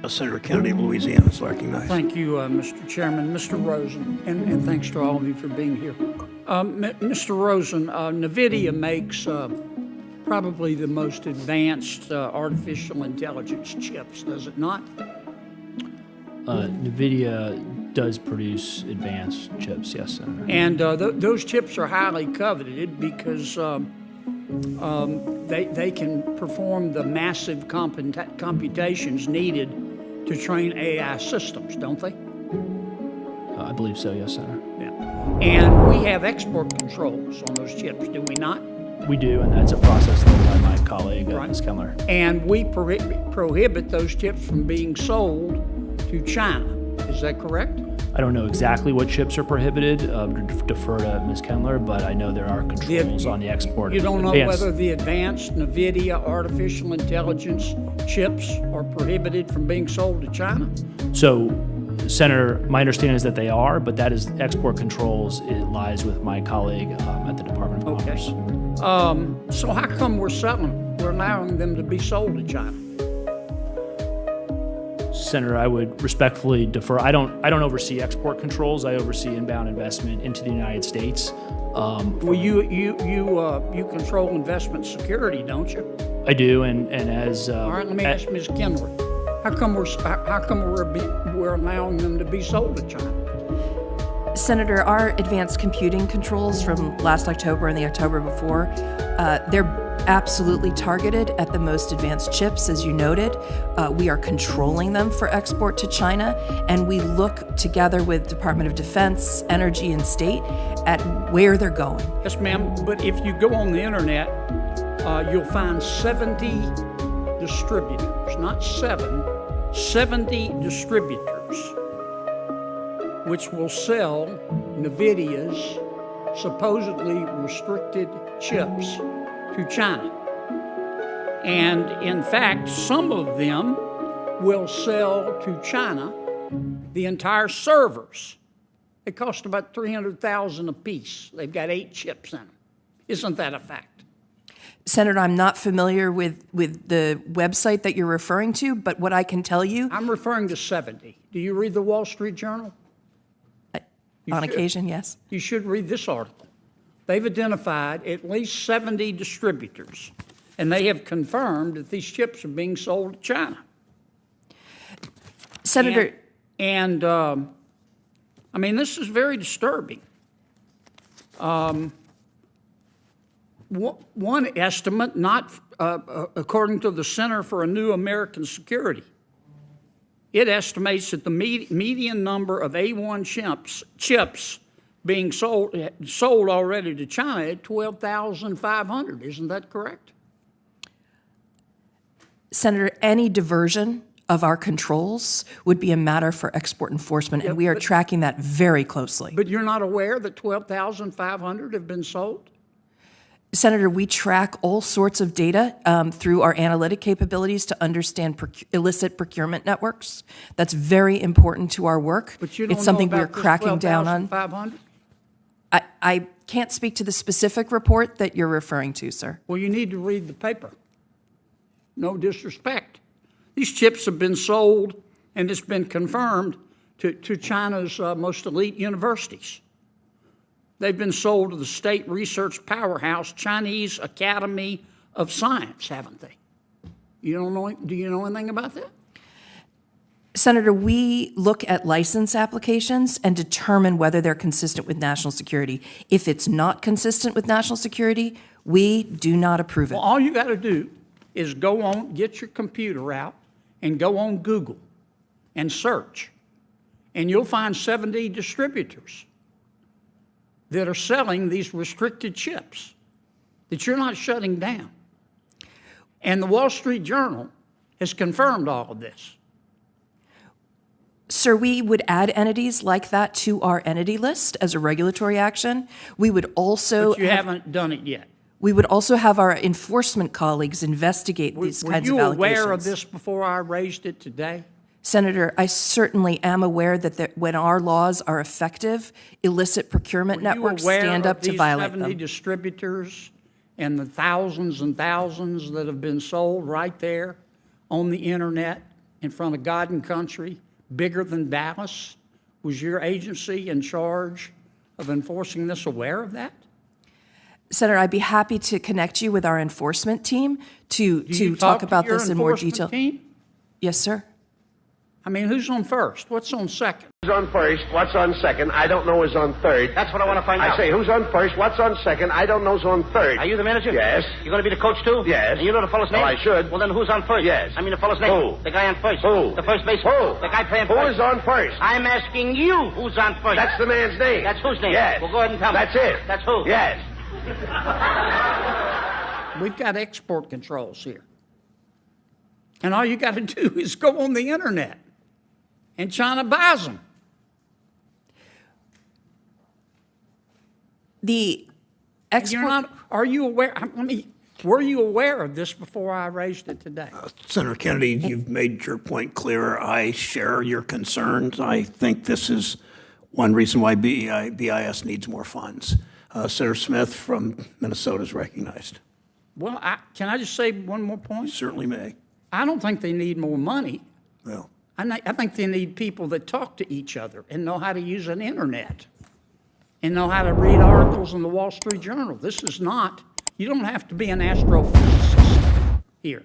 Senator Kennedy of Louisiana is recognized. Thank you, Mr. Chairman. Mr. Rosen, and thanks to all of you for being here. Mr. Rosen, Nvidia makes probably the most advanced artificial intelligence chips, does it not? Nvidia does produce advanced chips, yes, Senator. And those chips are highly coveted because they can perform the massive computations needed to train AI systems, don't they? I believe so, yes, Senator. Yeah. And we have export controls on those chips, do we not? We do, and that's a process led by my colleague, Ms. Kendler. And we prohibit those chips from being sold to China. Is that correct? I don't know exactly what chips are prohibited, defer to Ms. Kendler, but I know there are controls on the export. You don't know whether the advanced Nvidia artificial intelligence chips are prohibited from being sold to China? So, Senator, my understanding is that they are, but that is export controls. It lies with my colleague at the Department of Commerce. So how come we're allowing them to be sold to China? Senator, I would respectfully defer. I don't oversee export controls. I oversee inbound investment into the United States. Well, you control investment security, don't you? I do, and as all right, let me ask Ms. Kendler. How come we're allowing them to be sold to China? Senator, our advanced computing controls from last October and the October before, they're absolutely targeted at the most advanced chips, as you noted. We are controlling them for export to China, and we look together with Department of Defense, Energy, and State at where they're going. Yes, ma'am, but if you go on the internet, you'll find 70 distributors, not 70 distributors, which will sell Nvidia's supposedly restricted chips to China. And in fact, some of them will sell to China the entire servers. They cost about $300,000 a piece. They've got 8 chips in them. Isn't that a fact? Senator, I'm not familiar with the website that you're referring to, but what I can tell you... I'm referring to 70. Do you read the Wall Street Journal? On occasion, yes. You should read this article. They've identified at least 70 distributors, and they have confirmed that these chips are being sold to China. Senator... I mean, this is very disturbing. One estimate, not according to the Center for a New American Security, it estimates that the median number of A1 chips being sold already to China at 12,500. Isn't that correct? Senator, any diversion of our controls would be a matter for export enforcement, and we are tracking that very closely. But you're not aware that 12,500 have been sold? Senator, we track all sorts of data through our analytic capabilities to understand illicit procurement networks. That's very important to our work. But you don't it's something know about we're cracking down on. 12,500? I can't speak to the specific report that you're referring to, sir. Well, you need to read the paper. No disrespect. These chips have been sold, and it's been confirmed, to China's most elite universities. They've been sold to the state research powerhouse, Chinese Academy of Science, haven't they? Do you know anything about that? Senator, we look at license applications and determine whether they're consistent with national security. If it's not consistent with national security, we do not approve it. Well, all you got to do is go on, get your computer out, and go on Google and search. And you'll find 70 distributors that are selling these restricted chips that you're not shutting down. And the Wall Street Journal has confirmed all of this. Sir, we would add entities like that to our entity list as a regulatory action. We would also... But you haven't done it yet. We would also have our enforcement colleagues investigate these kinds of allegations. Were you aware of this before I raised it today? Senator, I certainly am aware that when our laws are effective, illicit procurement networks stand up to violate them. Were you aware of these 70 distributors and the thousands and thousands that have been sold right there on the internet in front of God and country, bigger than Dallas? Was your agency in charge of enforcing this aware of that? Senator, I'd be happy to connect you with our enforcement team to Do you talk to about your this in more enforcement detail. team? Yes, sir. I mean, who's on first? What's on second? Who's on first? What's on second? I don't know who's on third. That's what I want to find out. I say, who's on first? What's on second? I don't know who's on third. Are you the manager? Yes. You're going to be the coach, too? Yes. And you know the fellow's name? Well, I should. Well, then who's on first? Yes. I mean the fellow's name. Who? The guy on first. Who? The first baseman. Who? The guy playing Who first. is on first? I'm asking you who's on first. That's the man's name. That's whose name? Yes. Well, go ahead and tell me. That's it. That's who? Yes. We've got export controls here. And all you got to do is go on the internet. And China buys them. The You're export. not, are you aware? Were you aware of this before I raised it today? Senator Kennedy, you've made your point clear. I share your concerns. I think this is one reason why BIS needs more funds. Senator Smith from Minnesota is recognized. Well, can I just say one more point? Certainly may. I don't think they need more money. Well, I think they need people that talk to each other and know how to use an internet and know how to read articles in the Wall Street Journal. This is not, you don't have to be an astrophysicist here.